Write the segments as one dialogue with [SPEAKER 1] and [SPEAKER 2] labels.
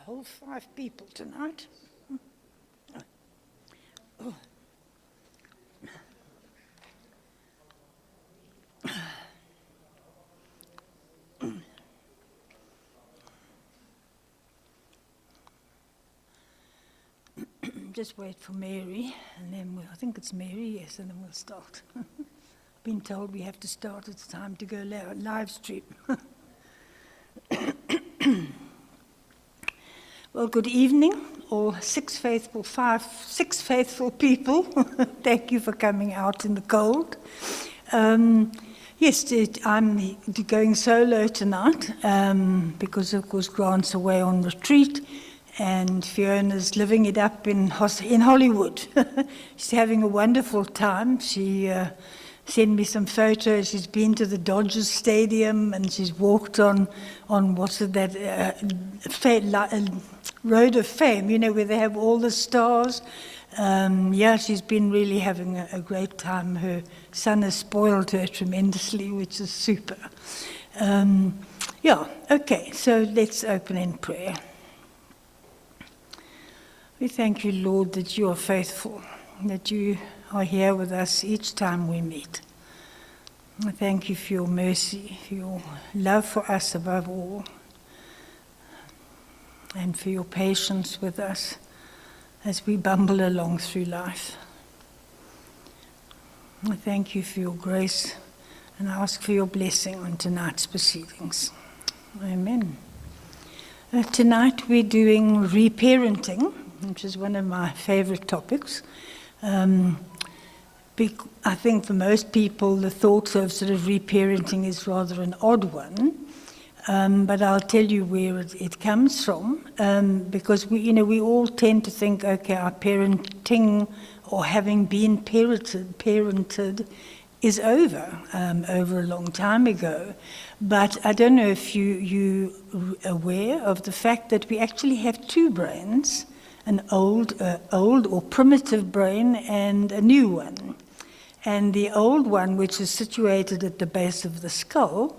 [SPEAKER 1] whole 5 people tonight. Oh. Just wait for Mary, and then I think it's Mary, yes, and then we'll start. Been told we have to start, it's time to go live stream. Well, good evening, all 6 faithful people. Thank you for coming out in the cold. Yes, I'm going solo tonight because, of course, Grant's away on retreat. And Fiona's living it up in Hollywood. She's having a wonderful time. She sent me some photos. She's been to the Dodgers Stadium and she's walked on what's it, that Road of Fame, you know, where they have all the stars. Yeah, she's been really having a great time. Her son has spoiled her tremendously, which is super. Yeah, okay, so let's open in prayer. We thank you, Lord, that you are faithful, that you are here with us each time we meet. I thank you for your mercy, for your love for us above all, and for your patience with us as we bumble along through life. I thank you for your grace and I ask for your blessing on tonight's proceedings. Amen. Tonight we're doing reparenting, which is one of my favorite topics. I think for most people the thought of sort of reparenting is rather an odd one, but I'll tell you where it comes from, because we all tend to think, okay, our parenting or having been parented is over a long time ago. But I don't know if you aware of the fact that we actually have 2 brains, an old or primitive brain and a new one. And the old one, which is situated at the base of the skull,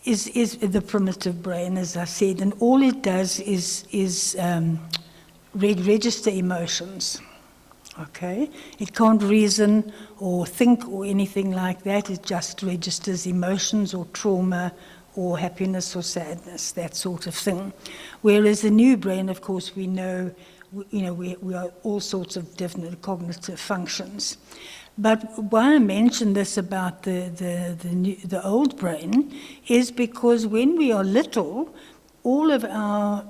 [SPEAKER 1] is the primitive brain, as I said, and all it does is register emotions. Okay? It can't reason or think or anything like that. It just registers emotions or trauma or happiness or sadness, that sort of thing. Whereas the new brain, of course, we know, we are all sorts of different cognitive functions. But why I mention this about the old brain is because when we are little, all of our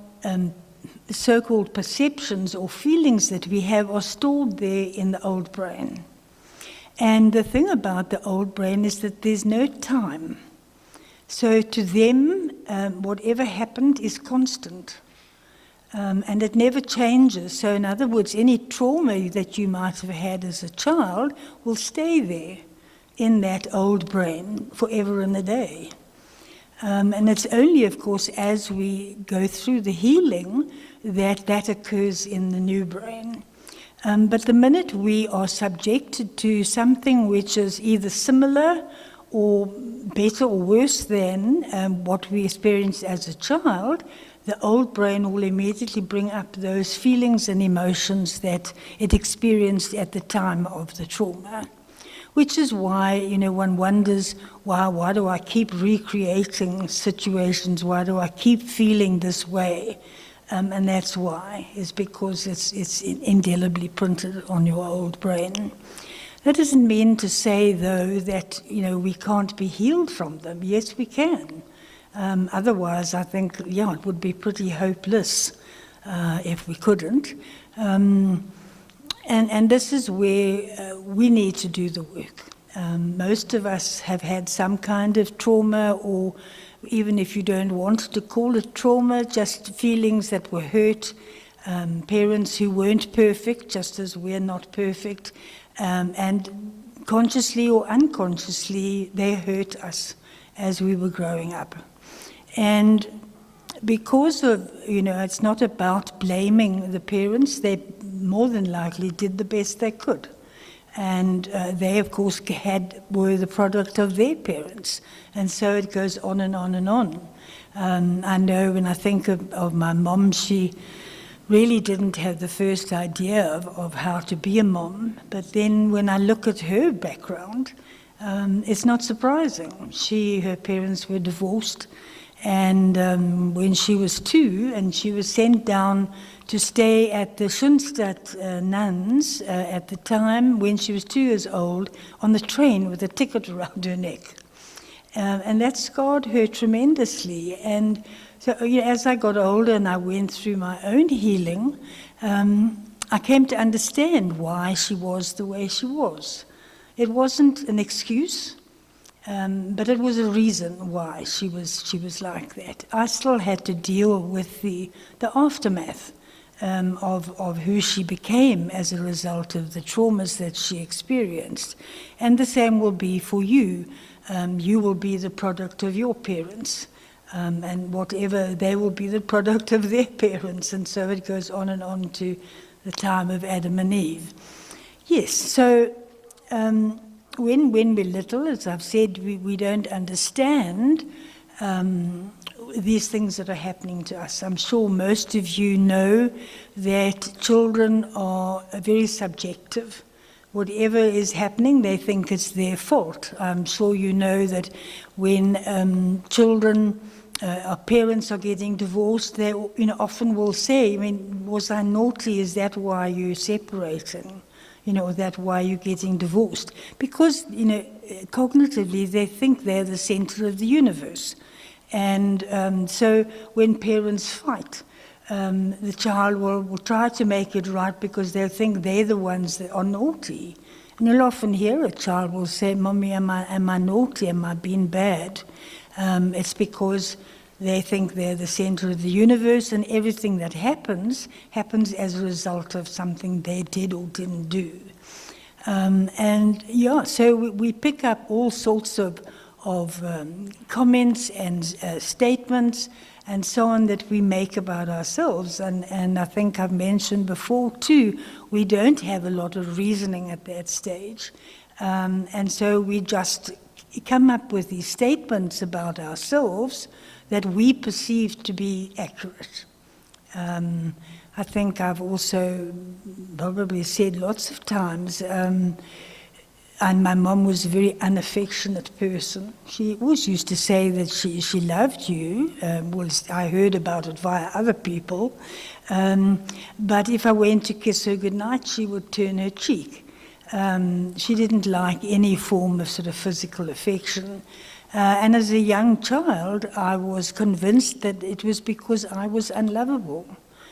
[SPEAKER 1] so-called perceptions or feelings that we have are stored there in the old brain. And the thing about the old brain is that there's no time. So to them, whatever happened is constant, and it never changes. So in other words, any trauma that you might have had as a child will stay there in that old brain forever and a day. And it's only, of course, as we go through the healing that occurs in the new brain. But the minute we are subjected to something which is either similar or better or worse than what we experienced as a child, the old brain will immediately bring up those feelings and emotions that it experienced at the time of the trauma. Which is why, one wonders, why do I keep recreating situations? Why do I keep feeling this way? And that's why, is because it's indelibly printed on your old brain. That doesn't mean to say, though, that we can't be healed from them. Yes, we can. Otherwise, I think, it would be pretty hopeless if we couldn't. And this is where we need to do the work. Most of us have had some kind of trauma, or even if you don't want to call it trauma, just feelings that were hurt, parents who weren't perfect, just as we're not perfect. And consciously or unconsciously, they hurt us as we were growing up. And because of, it's not about blaming the parents, they more than likely did the best they could. And they, of course, were the product of their parents. And so it goes on and on and on. I know when I think of my mom, she really didn't have the first idea of how to be a mom. But then when I look at her background, it's not surprising. Her parents were divorced, and when she was 2, and she was sent down to stay at the Schoenstatt nuns at the time when she was 2 years old on the train with a ticket around her neck. And that scarred her tremendously. And so as I got older and I went through my own healing, I came to understand why she was the way she was. It wasn't an excuse, but it was a reason why she was like that. I still had to deal with the aftermath of who she became as a result of the traumas that she experienced. And the same will be for you. You will be the product of your parents, and whatever, they will be the product of their parents, and so it goes on and on to the time of Adam and Eve. Yes, so when we're little, as I've said, we don't understand these things that are happening to us. I'm sure most of you know that children are very subjective. Whatever is happening, they think it's their fault. I'm sure you know that when children, our parents are getting divorced, they often will say, I mean, was I naughty? Is that why you're separating? Or that why you're getting divorced? Because, cognitively, they think they're the center of the universe. And so when parents fight, the child will try to make it right because they think they're the ones that are naughty. And you'll often hear a child will say, Mommy, am I naughty? Am I being bad? It's because they think they're the center of the universe, and everything that happens as a result of something they did or didn't do. So we pick up all sorts of comments and statements and so on that we make about ourselves. And I think I've mentioned before too, we don't have a lot of reasoning at that stage. And so we just come up with these statements about ourselves that we perceive to be accurate. I think I've also probably said lots of times, and my mom was a very unaffectionate person. She always used to say that she loved you. I heard about it via other people. But if I went to kiss her goodnight, she would turn her cheek. She didn't like any form of sort of physical affection. And as a young child, I was convinced that it was because I was unlovable.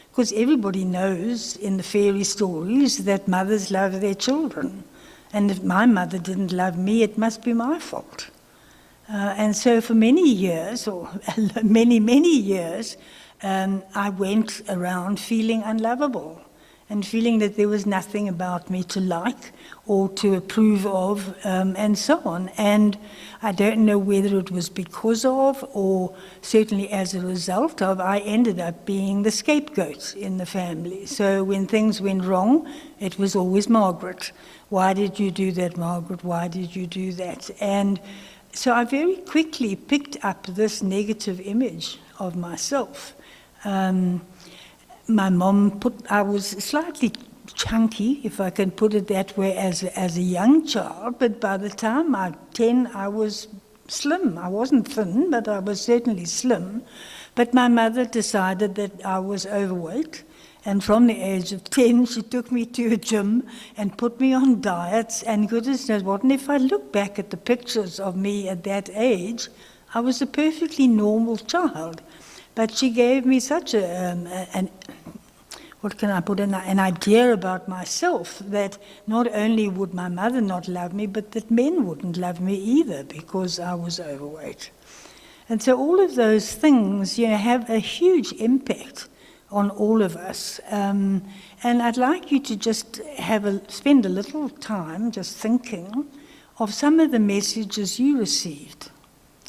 [SPEAKER 1] Because everybody knows in the fairy stories that mothers love their children. And if my mother didn't love me, it must be my fault. And so for many years, or many, many years, I went around feeling unlovable and feeling that there was nothing about me to like or to approve of, and so on. And I don't know whether it was because of or certainly as a result of, I ended up being the scapegoat in the family. So when things went wrong, it was always Margaret. Why did you do that, Margaret? Why did you do that? And so I very quickly picked up this negative image of myself. My mom I was slightly chunky, if I can put it that way, as a young child, but by the time I was 10, I was slim. I wasn't thin, but I was certainly slim. But my mother decided that I was overweight, and from the age of 10, she took me to a gym and put me on diets, and goodness knows what. And if I look back at the pictures of me at that age, I was a perfectly normal child. But she gave me such an idea about myself that not only would my mother not love me, but that men wouldn't love me either because I was overweight. And so all of those things, have a huge impact on all of us. And I'd like you to just spend a little time just thinking of some of the messages you received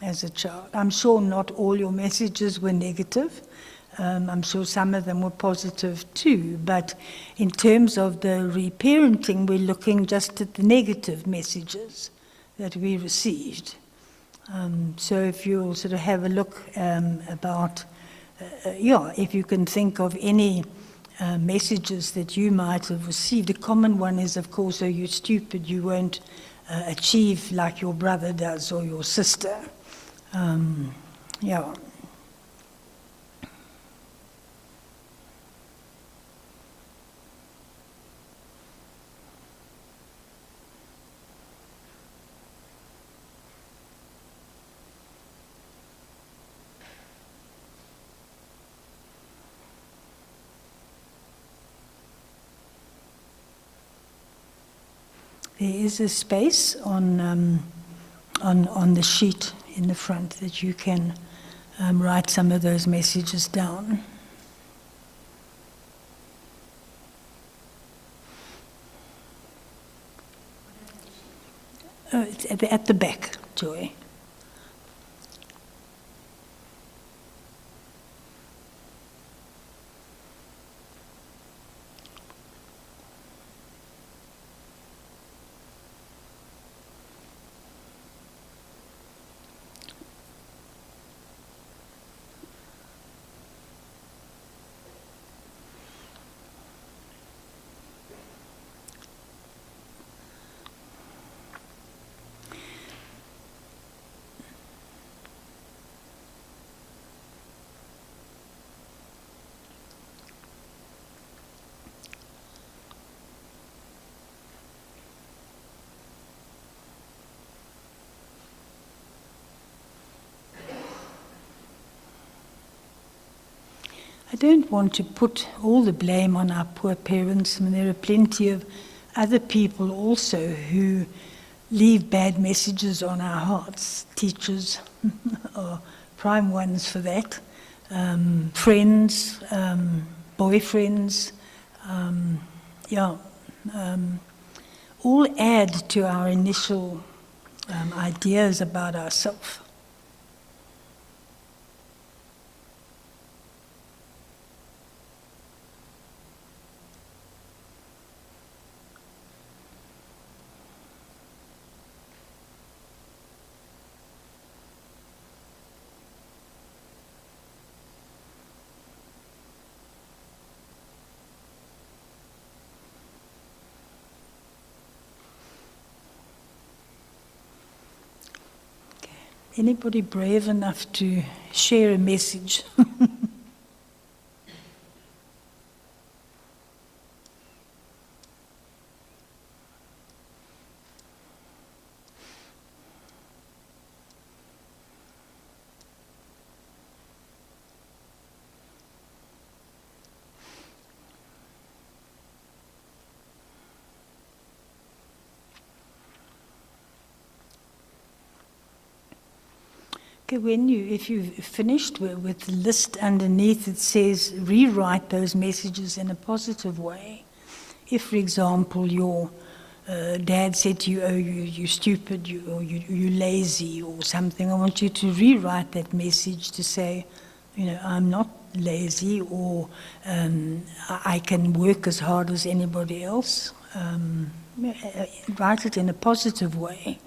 [SPEAKER 1] as a child. I'm sure not all your messages were negative. I'm sure some of them were positive too. But in terms of the reparenting, we're looking just at the negative messages that we received. So if you'll sort of have a look about, if you can think of any messages that you might have received. A common one is, of course, oh, you're stupid, you won't achieve like your brother does or your sister. Yeah. There is a space on the sheet in the front that you can write some of those messages down. It's at the back, Joy. I don't want to put all the blame on our poor parents. I mean, there are plenty of other people also who leave bad messages on our hearts. Teachers are prime ones for that. Friends, boyfriends, all add to our initial ideas about ourselves. Anybody brave enough to share a message? Okay, if you've finished with the list underneath, it says rewrite those messages in a positive way. If, for example, your dad said to you, oh, you're stupid, you're lazy or something, I want you to rewrite that message to say, I'm not lazy, or I can work as hard as anybody else. Write it in a positive way.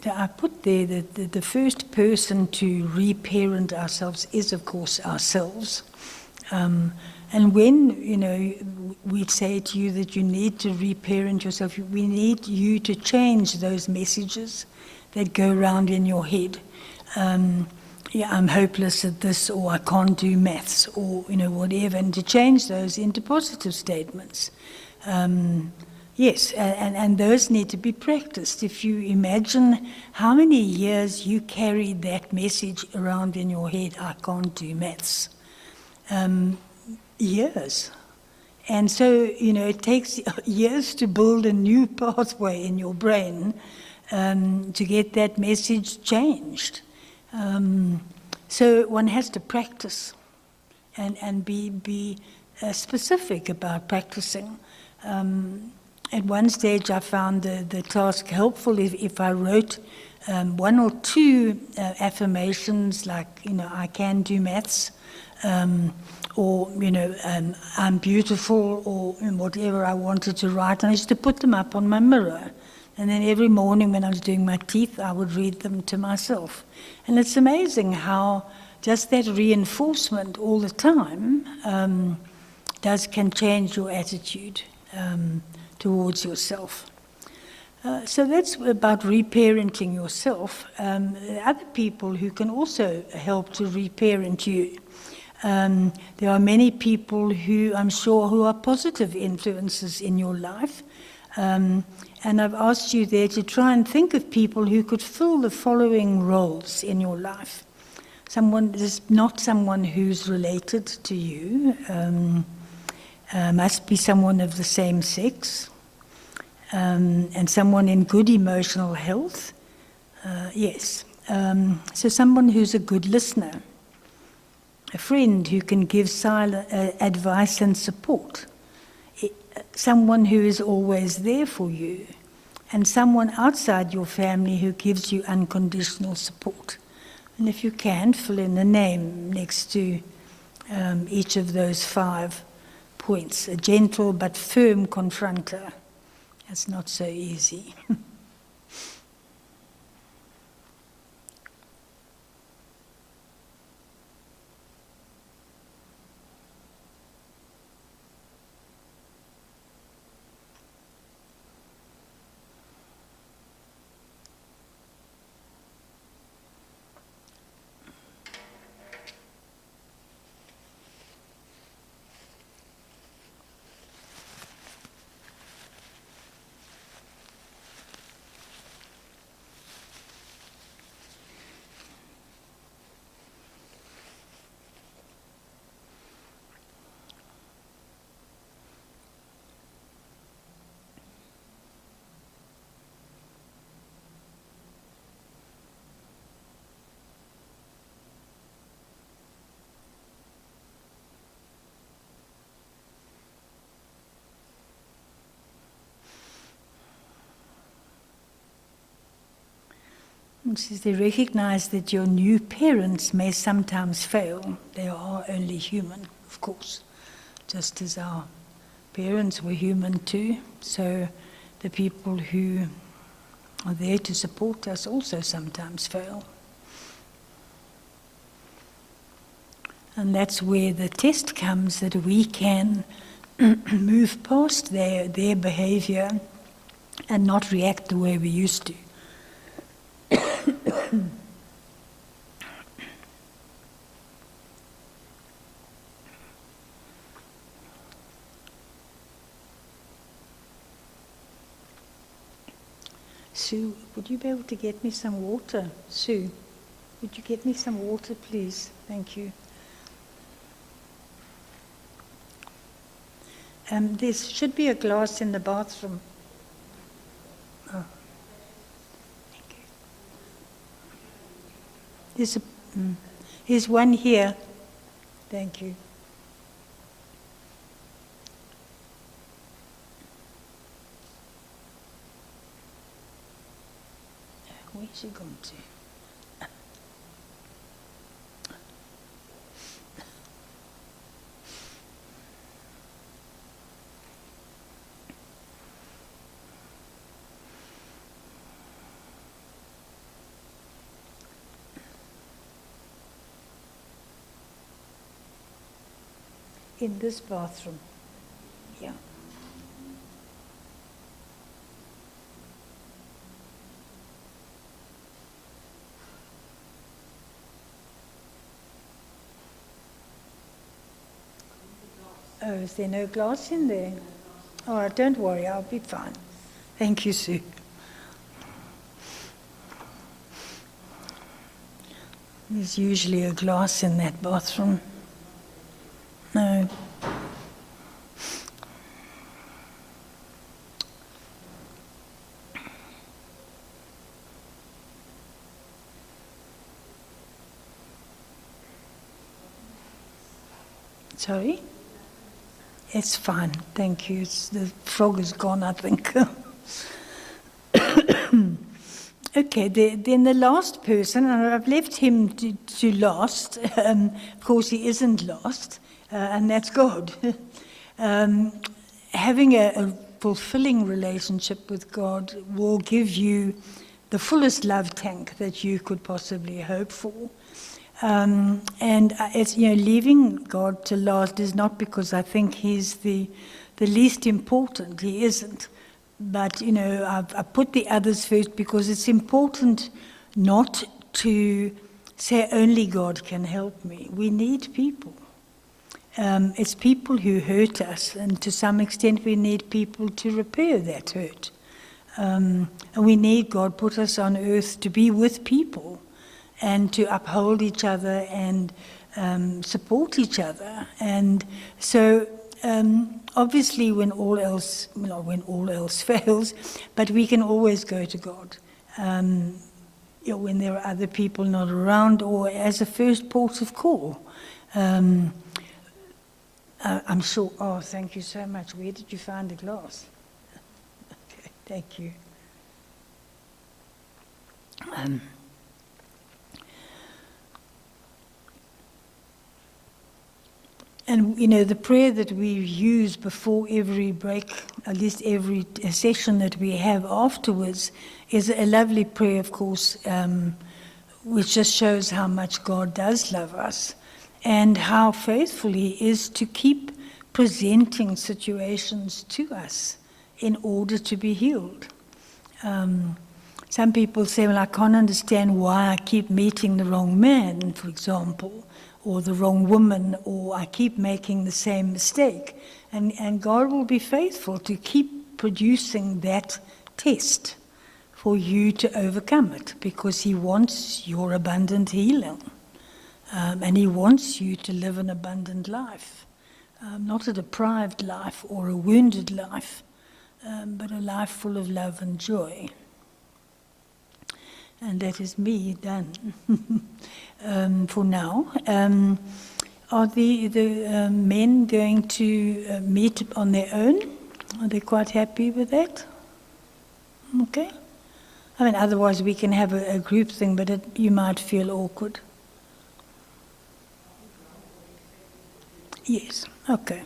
[SPEAKER 1] I put there that the first person to reparent ourselves is, of course, ourselves. And when, we say to you that you need to reparent yourself, we need you to change those messages that go around in your head. I'm hopeless at this, or I can't do maths, or, whatever, and to change those into positive statements. Yes, and those need to be practiced. If you imagine how many years you carried that message around in your head, I can't do maths. Years. And so, it takes years to build a new pathway in your brain to get that message changed. So one has to practice and be specific about practicing. At one stage I found the task helpful if I wrote one or two affirmations like, I can do maths, or, I'm beautiful, or whatever I wanted to write. And I used to put them up on my mirror. And then every morning when I was doing my teeth, I would read them to myself. And it's amazing how just that reinforcement all the time can change your attitude towards yourself. So that's about reparenting yourself. Other people who can also help to reparent you. There are many people who, I'm sure, who are positive influences in your life. And I've asked you there to try and think of people who could fill the following roles in your life. Not someone who's related to you, must be someone of the same sex, and someone in good emotional health. Yes. So someone who's a good listener. A friend who can give silent advice and support. Someone who is always there for you. And someone outside your family who gives you unconditional support. And if you can, fill in a name next to each of those 5 points. A gentle but firm confronter. That's not so easy. It says they recognize that your new parents may sometimes fail. They are only human, of course, just as our parents were human too. So the people who are there to support us also sometimes fail. And that's where the test comes, that we can move past their behavior and not react the way we used to. Sue, would you be able to get me some water? Sue, would you get me some water, please? Thank you. There should be a glass in the bathroom. Oh. Thank you. There's one here. Thank you. Where's she gone to? In this bathroom. Yeah. Oh, is there no glass in there? All right, don't worry, I'll be fine. Thank you, Sue. There's usually a glass in that bathroom. No. Sorry? It's fine, thank you. The frog is gone, I think. Okay, then the last person, and I've left him to last. Of course, he isn't last, and that's God. Having a fulfilling relationship with God will give you the fullest love tank that you could possibly hope for. And it's, leaving God to last is not because I think he's the least important. He isn't. But, I put the others first because it's important not to say only God can help me. We need people. It's people who hurt us, and to some extent we need people to repair that hurt. And we need God put us on earth to be with people and to uphold each other and support each other. And so obviously when all else fails, but we can always go to God. When there are other people not around, or as a first port of call. I'm sure, thank you so much. Where did you find the glass? Okay, thank you. And, the prayer that we use before every break, at least every session that we have afterwards, is a lovely prayer, of course, which just shows how much God does love us and how faithful He is to keep presenting situations to us in order to be healed. Some people say, well, I can't understand why I keep meeting the wrong man, for example, or the wrong woman, or I keep making the same mistake. And God will be faithful to keep producing that test for you to overcome it, because He wants your abundant healing. And He wants you to live an abundant life. Not a deprived life or a wounded life, but a life full of love and joy. And that is me done for now. Are the men going to meet on their own? Are they quite happy with that? Okay. I mean, otherwise we can have a group thing, but you might feel awkward. Yes, okay.